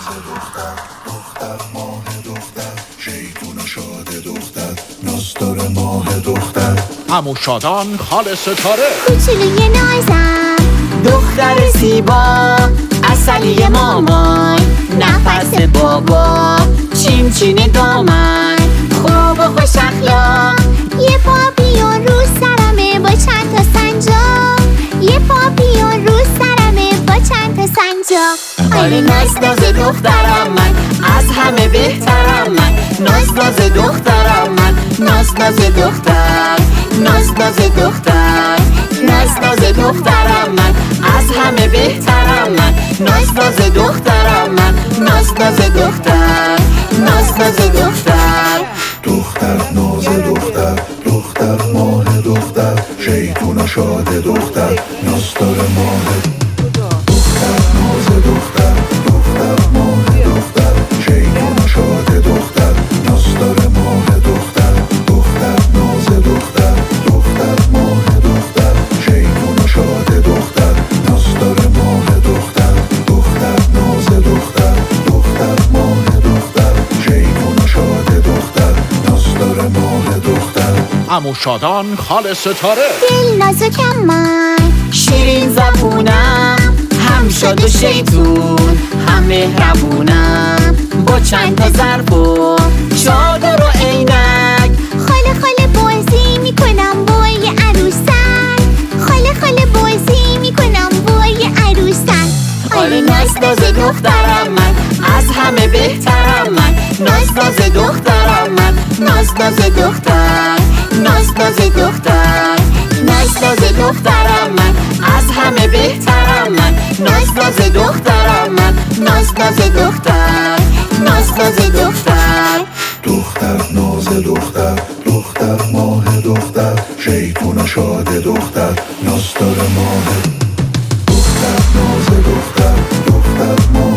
دختر ماه دختر شیطون و شاد دختر ناستار ماه دختر عمو شادان خاله ستاره کوچولوی نازم دختر زیبا عسلی مامان نفس بابا چینچین دامن خوب و خوش اخلاق یه پاپیون رو سرمه با چند تا سنجاق یه پاپیون رو سرمه با چند تا سنجاق آره ناز دخترم من از همه بهترم من ناز دخترم من ناز دختر ناز دختر ناز دخترم من از همه بهترم من ناز دخترم من ناز دختر ناز دختر دختر ناز دختر دختر ماه دختر شیطون و شاد دختر ناستار ماه دختر ناز دختر دختر ماه دختر شیطون و شاد دختر ناستار ماه دختر دختر ناز دختر دختر ماه دختر شیطون و شاد دختر ناستار ماه دختر دختر ناز دختر دختر ماه دختر شیطون و شاد دختر ناستار ماه دختر عمو شادان خاله ستاره دل نازکم من شیرین زبونم هم شاد و شیطون هم مهربونم با چند تا ظرف و چادر و عینک خاله بازی میکنم با یه عروسک خاله بازی میکنم با یه عروسک آره ناز دخترم من از همه بهترم من ناز دخترم من ناز دختر ناز دختر ناز دخترم من از همه بهترم من ناز دخترم من ناز دختر ناز دختر دختر ناز دختر دختر ماه دختر شیطون و شاد دختر ناستار ماه دختر ناز دختر دختر ماه